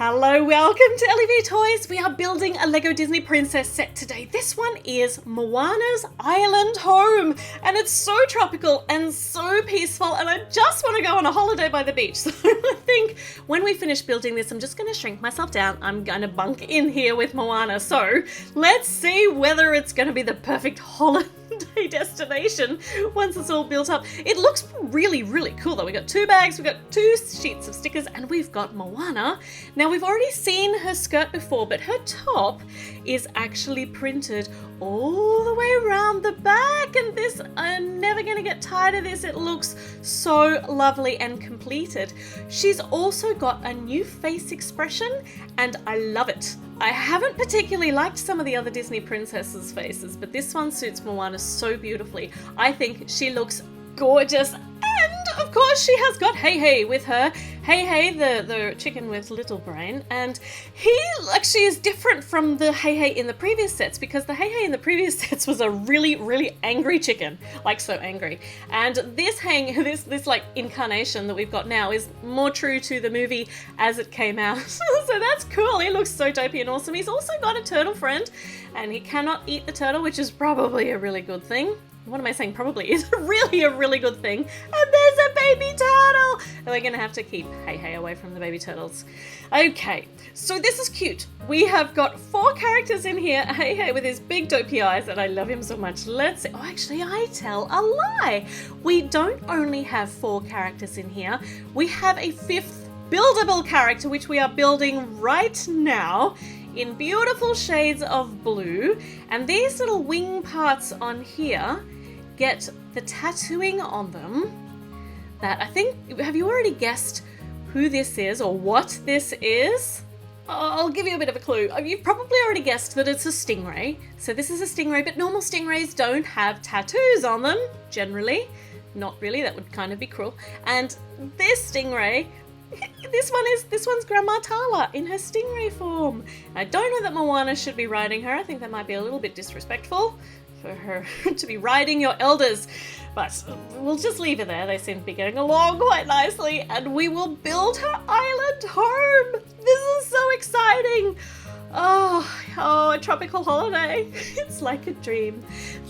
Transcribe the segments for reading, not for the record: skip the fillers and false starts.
Hello, welcome to LEV Toys. We are building a Lego Disney Princess set today. This one is Moana's island home, and it's so tropical and so peaceful, and I just want to go on a holiday by the beach. So I think when we finish building this, I'm just going to shrink myself down. I'm going to bunk in here with Moana. So let's see whether it's going to be the perfect holiday destination once it's all built up. It looks really cool though. We got 2 bags, we've got 2 sheets of stickers, and we've got Moana. Now we've already seen her skirt before, but her top is actually printed all the way around the back, and this, I'm never gonna get tired of this. It looks so lovely and completed. She's also got a new face expression and I love it. I haven't particularly liked some of the other Disney princesses' faces, but this one suits Moana so beautifully. I think she looks gorgeous. And of course she has got Hei Hei with her. Hei Hei, the chicken with little brain, and he actually is different from the Hei Hei in the previous sets, because the Hei Hei in the previous sets was a really angry chicken, like so angry. And this like incarnation that we've got now is more true to the movie as it came out. So that's cool. He looks so dopey and awesome. He's also got a turtle friend, and he cannot eat the turtle, which is probably a really good thing. What am I saying? Probably is really a really good thing. And there's a baby turtle! And we're gonna have to keep Hei Hei away from the baby turtles. Okay, so this is cute. We have got 4 characters in here. Hei Hei with his big dopey eyes, and I love him so much. Let's see. Oh, actually, I tell a lie. We don't only have 4 characters in here. We have a 5th buildable character, which we are building right now, in beautiful shades of blue. And these little wing parts on here get the tattooing on them that I think, have you already guessed who this is or what this is? I'll give you a bit of a clue. You've probably already guessed that it's a stingray. So this is a stingray, but normal stingrays don't have tattoos on them, generally. Not really, that would kind of be cruel. And this stingray, this one's Grandma Tala in her stingray form. I don't know that Moana should be riding her. I think that might be a little bit disrespectful for her to be riding your elders, but we'll just leave her there. They seem to be getting along quite nicely, and we will build her island home. This is so exciting. Oh, a tropical holiday. It's like a dream.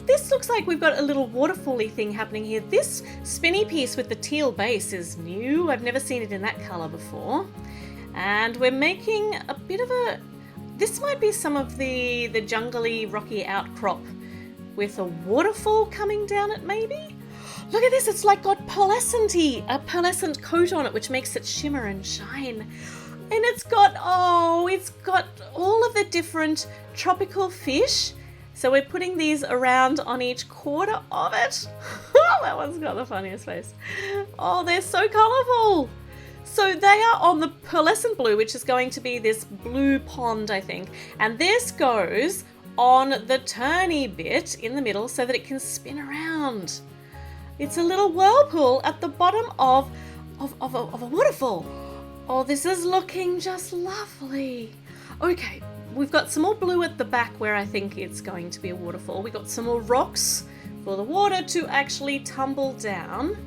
This looks like we've got a little waterfall-y thing happening here. This spinny piece with the teal base is new. I've never seen it in that color before. And we're making a bit of a, this might be some of the jungly rocky outcrop with a waterfall coming down it maybe? Look at this, it's like got a pearlescent coat on it, which makes it shimmer and shine. And it's got all of the different tropical fish. So we're putting these around on each quarter of it. That one's got the funniest face. Oh, they're so colourful. So they are on the pearlescent blue, which is going to be this blue pond, I think. And this goes on the turny bit in the middle so that it can spin around. It's a little whirlpool at the bottom of a waterfall. Oh, this is looking just lovely. Okay, we've got some more blue at the back where I think it's going to be a waterfall. We've got some more rocks for the water to actually tumble down.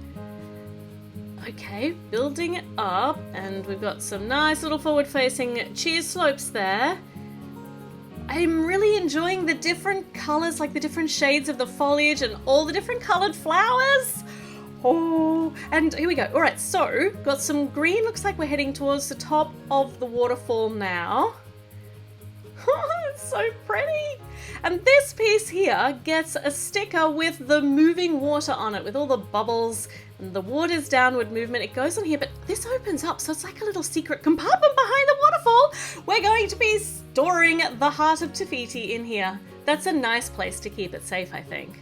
Okay, building it up, and we've got some nice little forward-facing sheer slopes there. I'm really enjoying the different colours, like the different shades of the foliage and all the different coloured flowers. Oh, and here we go. All right, so got some green. Looks like we're heading towards the top of the waterfall now. It's so pretty. And this piece here gets a sticker with the moving water on it, with all the bubbles and the water's downward movement. It goes on here, but this opens up, so it's like a little secret compartment behind the waterfall. We're going to be storing the heart of Te Fiti in here. That's a nice place to keep it safe, I think.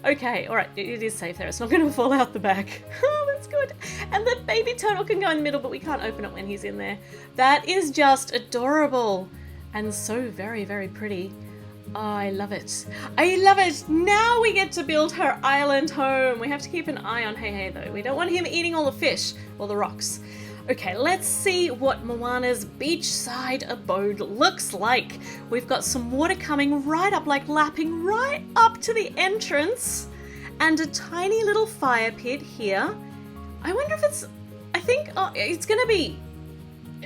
Okay, all right, it is safe there. It's not going to fall out the back. Oh, that's good. And the baby turtle can go in the middle, but we can't open it when he's in there. That is just adorable and so very pretty. Oh, I love it. I love it. Now we get to build her island home. We have to keep an eye on Hei Hei though. We don't want him eating all the fish or the rocks. Okay, let's see what Moana's beachside abode looks like. We've got some water coming right up, like lapping right up to the entrance, and a tiny little fire pit here. I wonder if it's, I think, oh, it's gonna be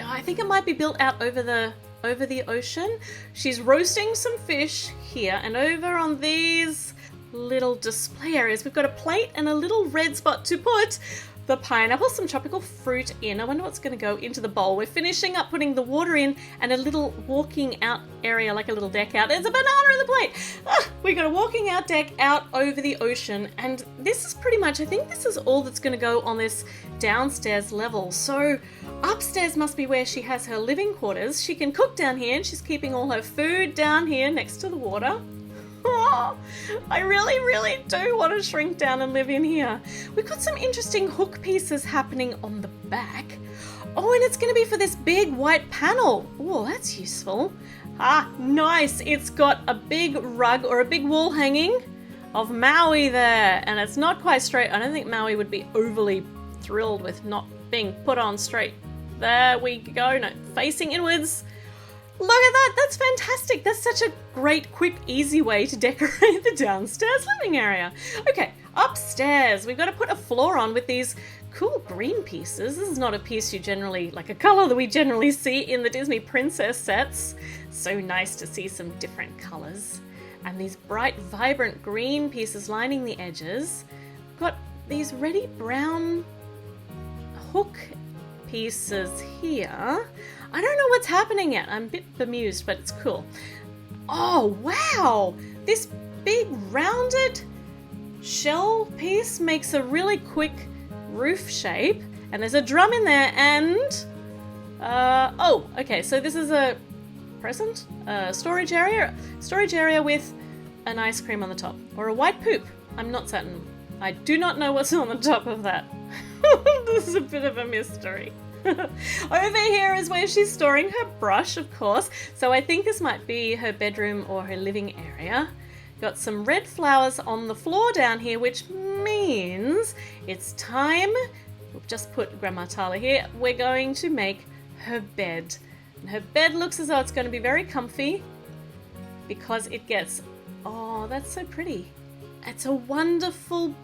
I think it might be built out over the ocean. She's roasting some fish here, and over on these little display areas, we've got a plate and a little red spot to put the pineapple, some tropical fruit in. I wonder what's going to go into the bowl. We're finishing up putting the water in and a little walking out area, like a little deck out. There's a banana in the plate. We got a walking out deck out over the ocean, and this is pretty much, I think this is all that's going to go on this downstairs level. So upstairs must be where she has her living quarters. She can cook down here, and she's keeping all her food down here next to the water. Oh, I really do want to shrink down and live in here. We've got some interesting hook pieces happening on the back. Oh, and it's going to be for this big white panel. Oh, that's useful. Ah, nice. It's got a big rug or a big wall hanging of Maui there. And it's not quite straight. I don't think Maui would be overly thrilled with not being put on straight. There we go. No, facing inwards. Look at that, that's fantastic. That's such a great, quick, easy way to decorate the downstairs living area. Okay, upstairs, we've got to put a floor on with these cool green pieces. This is not a piece you generally, like a color that we generally see in the Disney princess sets. So nice to see some different colors. And these bright, vibrant green pieces lining the edges. We've got these reddy brown hook pieces here. I don't know what's happening yet. I'm a bit bemused, but it's cool. Oh, wow! This big rounded shell piece makes a really quick roof shape, and there's a drum in there, and oh, okay, so this is a present, storage area with an ice cream on the top, or a white poop. I'm not certain. I do not know what's on the top of that. This is a bit of a mystery. Over here is where she's storing her brush, of course, so I think this might be her bedroom or her living area. Got some red flowers on the floor down here, which means it's time. We'll just put Grandma Tala here. We're going to make her bed. And her bed looks as though it's going to be very comfy because it gets, oh, that's so pretty. It's a wonderful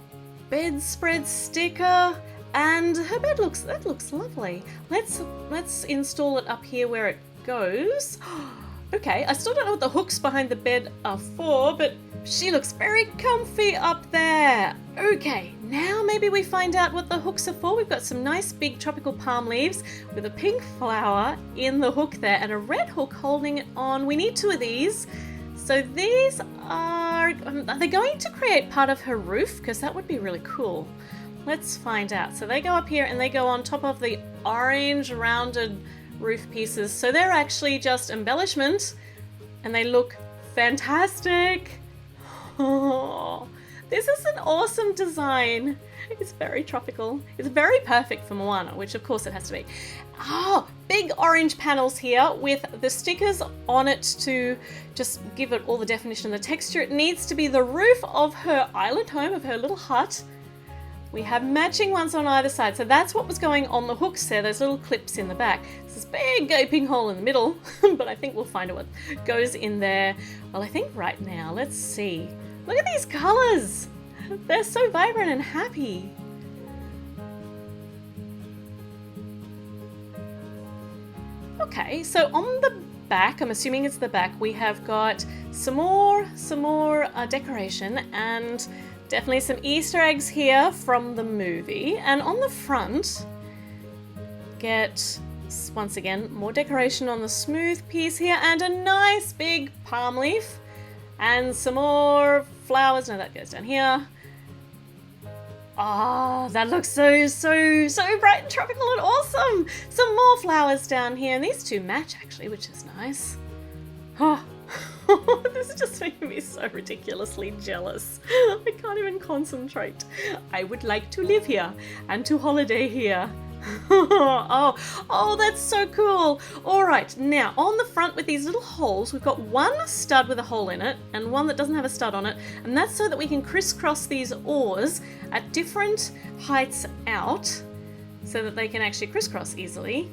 bedspread sticker. And her bed looks lovely. Let's install it up here where it goes. Okay, I still don't know what the hooks behind the bed are for, but she looks very comfy up there. Okay, now maybe we find out what the hooks are for. We've got some nice big tropical palm leaves with a pink flower in the hook there and a red hook holding it on. We need two of these. So these are they going to create part of her roof? Because that would be really cool. Let's find out. So they go up here and they go on top of the orange rounded roof pieces. So they're actually just embellishment and they look fantastic. Oh, this is an awesome design. It's very tropical. It's very perfect for Moana, which of course it has to be. Oh, big orange panels here with the stickers on it to just give it all the definition and the texture. It needs to be the roof of her island home, of her little hut. We have matching ones on either side, so that's what was going on the hooks there, those little clips in the back. There's this big gaping hole in the middle, but I think we'll find out what goes in there. Well, I think right now, let's see. Look at these colours! They're so vibrant and happy. Okay, so on the back, I'm assuming it's the back, we have got some more decoration and definitely some Easter eggs here from the movie. And on the front, get, once again, more decoration on the smooth piece here and a nice big palm leaf and some more flowers. No, that goes down here. Ah, that looks so bright and tropical and awesome. Some more flowers down here, and these two match actually, which is nice. Oh. This is just making me so ridiculously jealous. I can't even concentrate. I would like to live here and to holiday here. Oh, that's so cool. All right, now on the front with these little holes, we've got one stud with a hole in it and one that doesn't have a stud on it, and that's so that we can crisscross these oars at different heights out so that they can actually crisscross easily.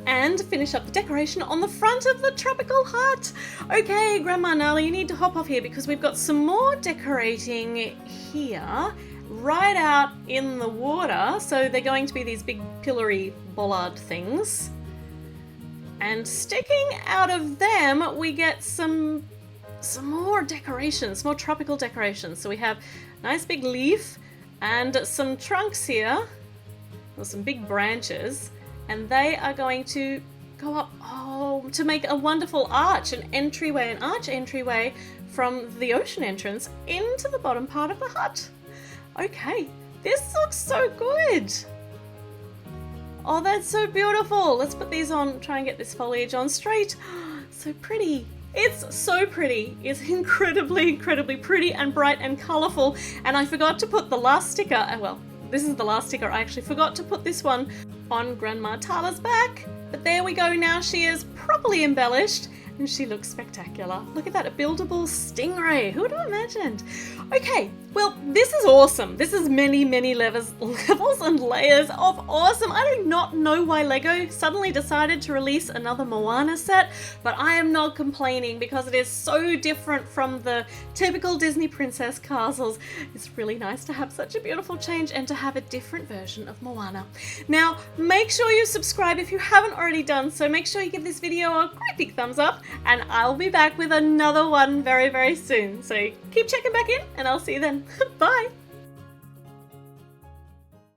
And finish up the decoration on the front of the tropical hut. Okay, Grandma Nala, you need to hop off here because we've got some more decorating here, right out in the water. So they're going to be these big pillory bollard things. And sticking out of them, we get some more decorations, more tropical decorations. So we have a nice big leaf and some trunks here, or some big branches, and they are going to go up to make a wonderful arch, an arch entryway from the ocean entrance into the bottom part of the hut. Okay, this looks so good. Oh, that's so beautiful. Let's put these on, try and get this foliage on straight. So pretty. It's so pretty. It's incredibly, incredibly pretty and bright and colourful. And I forgot to put the last sticker, well, this is the last sticker. I actually forgot to put this one on Grandma Tala's back. But there we go, now she is properly embellished and she looks spectacular. Look at that, a buildable stingray. Who would have imagined? Okay, well, this is awesome. This is many, many levels and layers of awesome. I do not know why LEGO suddenly decided to release another Moana set, but I am not complaining because it is so different from the typical Disney princess castles. It's really nice to have such a beautiful change and to have a different version of Moana. Now, make sure you subscribe if you haven't already done so. Make sure you give this video a great big thumbs up, and I'll be back with another one very, very soon. So keep checking back in and I'll see you then. Bye!